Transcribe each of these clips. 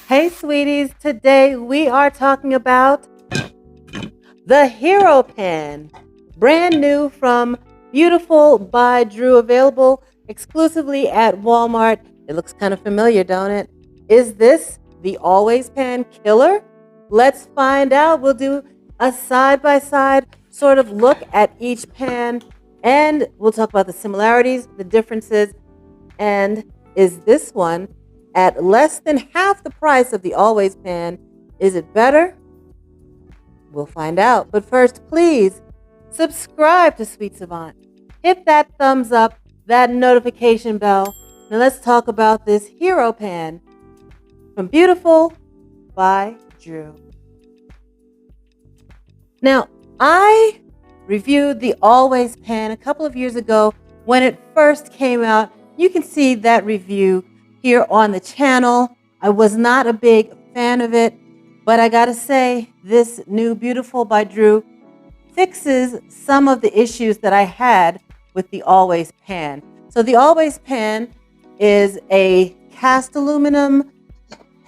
Hey, sweeties. Today we are talking about the Hero Pen. Brand new from Beautiful by Drew, available exclusively at Walmart. It looks kind of familiar, don't it? Is this the Always Pen killer? Let's find out. We'll do a side by side sort of look at each pan, and we'll talk about the similarities, the differences, and is this one at less than half the price of the Always Pen? Is it better? We'll find out. But first, please subscribe to Sweet Savant. Hit that thumbs up, that notification bell. Now let's talk about this Hero Pen from Beautiful by Drew. Now, I reviewed the Always Pen a couple of years ago when it first came out. You can see that review here on the channel. I was not a big fan of it, but I gotta say, this new Beautiful by Drew fixes some of the issues that I had with the Always Pan. So the Always Pan is a cast aluminum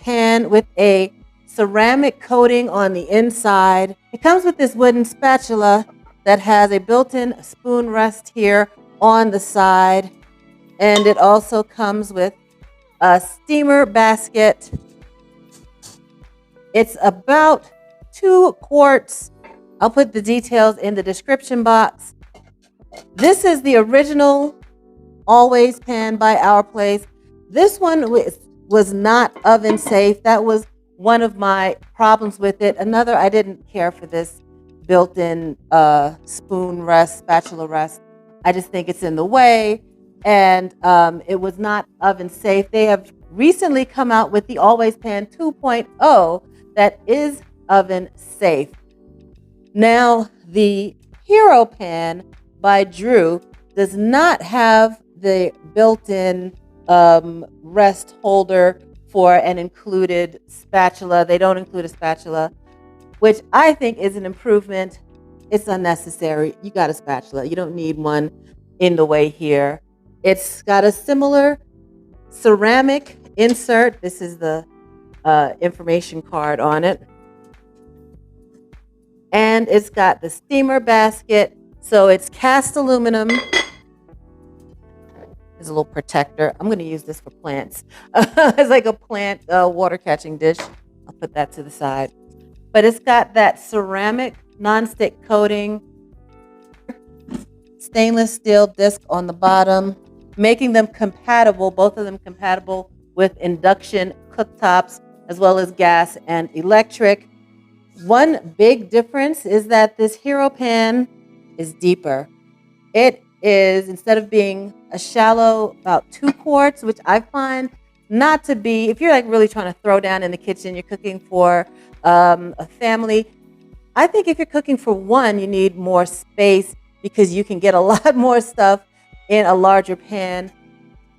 pan with a ceramic coating on the inside. It comes with this wooden spatula that has a built-in spoon rest here on the side. And it also comes with a steamer basket. It's about 2 quarts. I'll put the details in the description box. This is the original Always Pan by Our Place. This one was not oven safe. That was one of my problems with it. Another, I didn't care for this built-in spoon rest, spatula rest. I just think it's in the way, and it was not oven safe. They have recently come out with the Always Pan 2.0 that is oven safe. Now, the Hero Pan by Drew does not have the built-in rest holder for an included spatula. They don't include a spatula, which I think is an improvement. It's unnecessary. You got a spatula. You don't need one in the way here. It's got a similar ceramic insert. This is the information card on it. And it's got the steamer basket. So it's cast aluminum. There's a little protector. I'm going to use this for plants. It's like a plant water catching dish. I'll put that to the side. But it's got that ceramic nonstick coating, stainless steel disc on the bottom, making them compatible, both of them compatible with induction cooktops as well as gas and electric. One big difference is that this Hero Pan is deeper. It is, instead of being a shallow about 2 quarts, which I find not to be, if you're like really trying to throw down in the kitchen, you're cooking for a family. I think if you're cooking for one, you need more space because you can get a lot more stuff in a larger pan.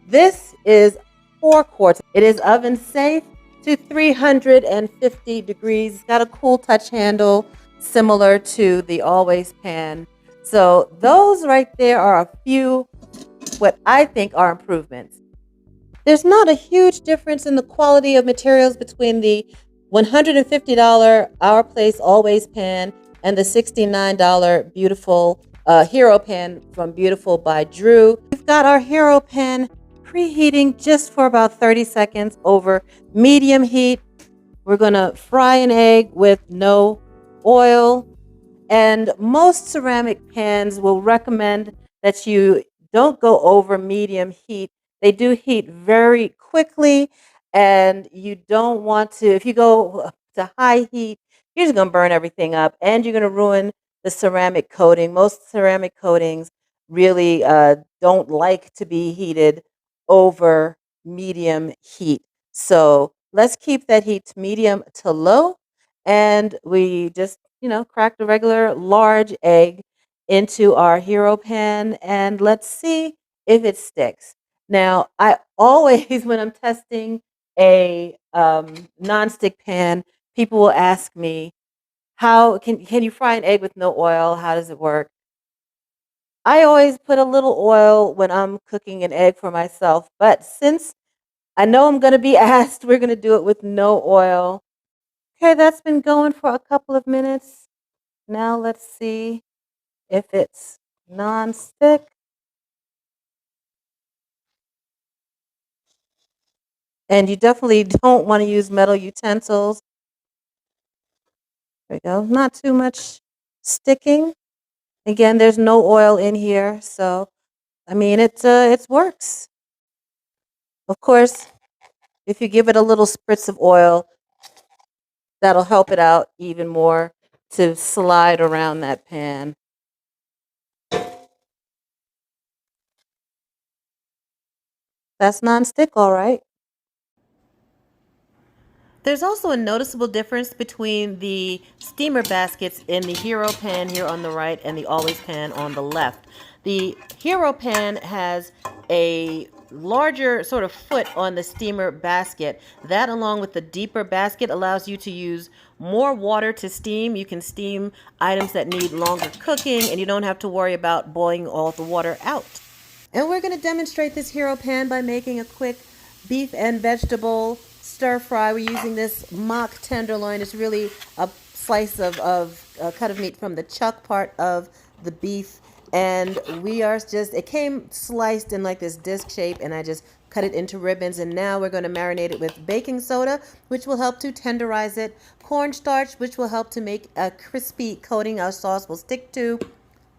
This is 4 quarts. It is oven safe to 350 degrees. It's got a cool touch handle similar to the Always Pan. So those right there are a few what I think are improvements. There's not a huge difference in the quality of materials between the $150 Our Place Always Pan and the $69 Beautiful Hero Pan from Beautiful by Drew. We've got our Hero Pan preheating just for about 30 seconds over medium heat. We're going to fry an egg with no oil. And most ceramic pans will recommend that you don't go over medium heat. They do heat very quickly, and you don't want to, if you go to high heat, you're just going to burn everything up, and you're going to ruin the ceramic coating. Most ceramic coatings really don't like to be heated over medium heat. So let's keep that heat to medium to low, and we just, crack the regular large egg into our Hero Pan, and let's see if it sticks. Now, I always, when I'm testing a nonstick pan, people will ask me, how can you fry an egg with no oil? How does it work? I always put a little oil when I'm cooking an egg for myself, but since I know I'm going to be asked. We're going to do it with no oil. Okay, that's been going for a couple of minutes. Now let's see if it's non-stick. And you definitely don't want to use metal utensils. There we go. Not too much sticking. Again, there's no oil in here, so I mean it works. Of course, if you give it a little spritz of oil, that'll help it out even more to slide around that pan. That's nonstick, all right. There's also a noticeable difference between the steamer baskets in the Hero pan here on the right and the Always pan on the left. The Hero pan has a larger sort of foot on the steamer basket. That, along with the deeper basket, allows you to use more water to steam. You can steam items that need longer cooking, and you don't have to worry about boiling all the water out. And we're going to demonstrate this Hero pan by making a quick beef and vegetable stir fry. We're using this mock tenderloin. It's really a slice of cut of meat from the chuck part of the beef. And it came sliced in like this disc shape, and I just cut it into ribbons. And now we're going to marinate it with baking soda, which will help to tenderize it, cornstarch, which will help to make a crispy coating our sauce will stick to,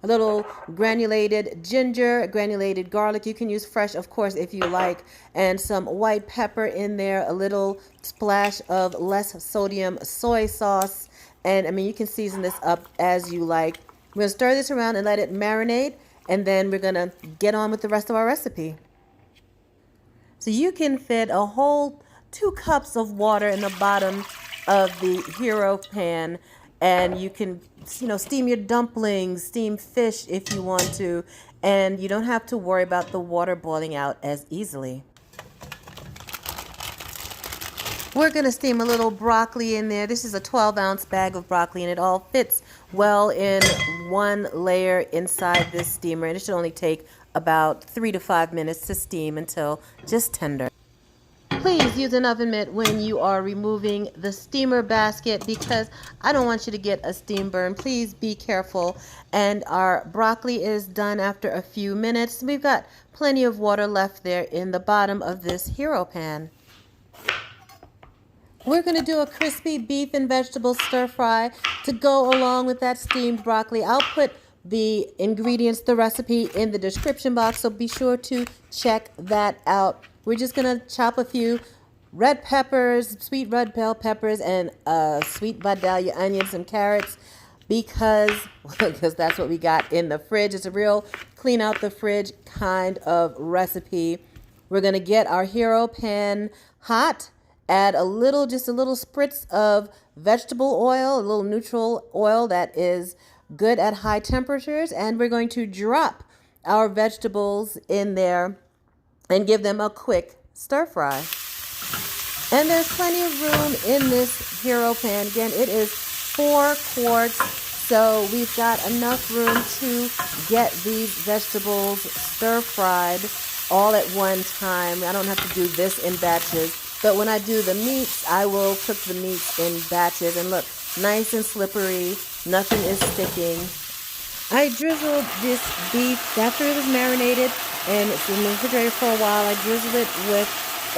a little granulated ginger, granulated garlic. You can use fresh, of course, if you like, and some white pepper in there, a little splash of less sodium soy sauce. And I mean, you can season this up as you like. We're going to stir this around and let it marinate, and then we're going to get on with the rest of our recipe. So you can fit a whole 2 cups of water in the bottom of the Hero pan, and you can, steam your dumplings, steam fish if you want to, and you don't have to worry about the water boiling out as easily. We're going to steam a little broccoli in there. This is a 12-ounce bag of broccoli, and it all fits well in one layer inside this steamer, and it should only take about 3 to 5 minutes to steam until just tender. Please use an oven mitt when you are removing the steamer basket, because I don't want you to get a steam burn. Please be careful. And our broccoli is done after a few minutes. We've got plenty of water left there in the bottom of this Hero pan. We're going to do a crispy beef and vegetable stir fry to go along with that steamed broccoli. I'll put the ingredients, the recipe, in the description box, so be sure to check that out. We're just going to chop a few red peppers, sweet red bell peppers, and sweet Vidalia onions and carrots, because that's what we got in the fridge. It's a real clean out the fridge kind of recipe. We're going to get our Hero pan hot. Add just a little spritz of vegetable oil, a little neutral oil that is good at high temperatures. And we're going to drop our vegetables in there and give them a quick stir fry. And there's plenty of room in this Hero pan. Again, it is 4 quarts, so we've got enough room to get these vegetables stir fried all at one time. I don't have to do this in batches. But when I do the meats, I will cook the meats in batches. And look, nice and slippery. Nothing is sticking. I drizzled this beef after it was marinated, and it's in the refrigerator for a while. I drizzled it with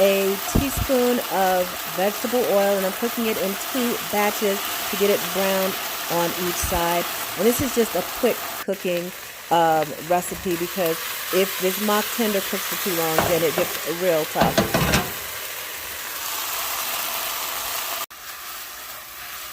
a teaspoon of vegetable oil, and I'm cooking it in 2 batches to get it browned on each side. And this is just a quick cooking recipe, because if this mock tender cooks for too long, then it gets real tough.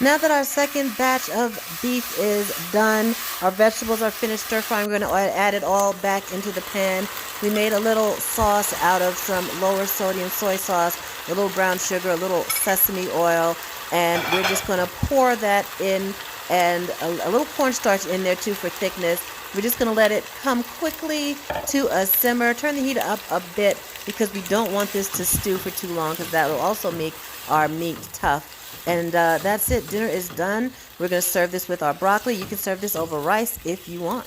Now that our second batch of beef is done, our vegetables are finished stir frying, we're going to add it all back into the pan. We made a little sauce out of some lower sodium soy sauce, a little brown sugar, a little sesame oil, and we're just going to pour that in, and a little cornstarch in there too for thickness. We're just going to let it come quickly to a simmer. Turn the heat up a bit, because we don't want this to stew for too long, because that will also make our meat tough. And that's it. Dinner is done. We're going to serve this with our broccoli. You can serve this over rice if you want.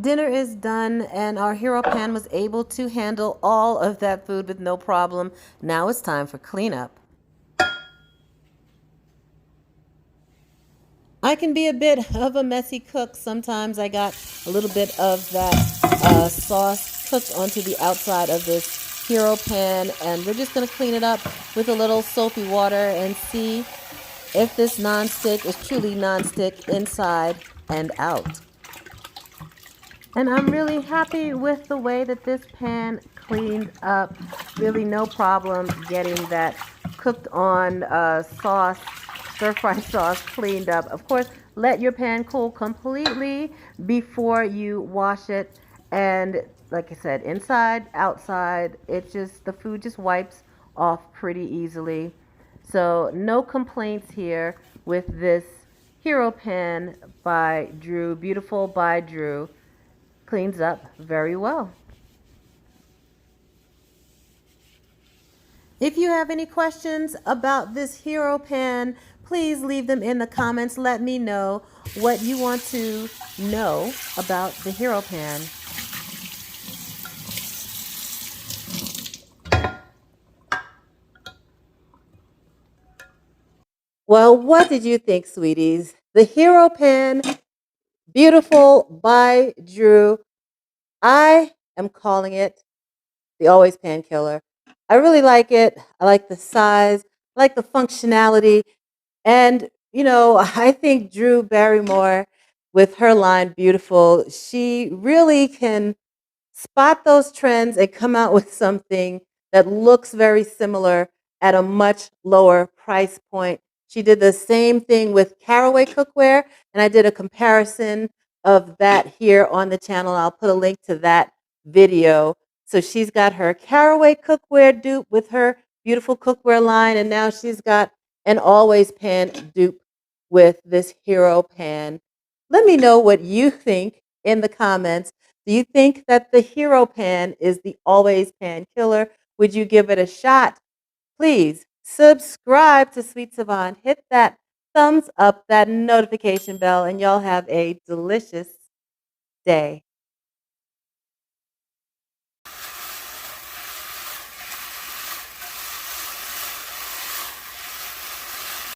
Dinner is done, and our hero pan was able to handle all of that food with no problem. Now it's time for cleanup. I can be a bit of a messy cook. Sometimes I got a little bit of that sauce cooked onto the outside of this hero pan, and we're just going to clean it up with a little soapy water and see if this nonstick is truly nonstick inside and out. And I'm really happy with the way that this pan cleaned up. Really no problem getting that cooked on sauce, stir fry sauce cleaned up. Of course, let your pan cool completely before you wash it. And like I said, inside, outside, the food just wipes off pretty easily. So no complaints here with this hero pan by Drew, beautiful by Drew. Cleans up very well. If you have any questions about this hero pan, please leave them in the comments. Let me know what you want to know about the hero pan. Well, what did you think, sweeties? The hero pan, beautiful by Drew. I am calling it the Always Pan Killer. I really like it. I like the size, I like the functionality. And, I think Drew Barrymore, with her line Beautiful, she really can spot those trends and come out with something that looks very similar at a much lower price point. She did the same thing with Caraway cookware, and I did a comparison of that here on the channel. I'll put a link to that video. So she's got her Caraway cookware dupe with her beautiful cookware line, and now she's got an Always Pan dupe with this Hero Pan. Let me know what you think in the comments. Do you think that the hero pan is the always pan killer? Would you give it a shot? Please subscribe to Sweet Savant. Hit that thumbs up, that notification bell, and y'all have a delicious day.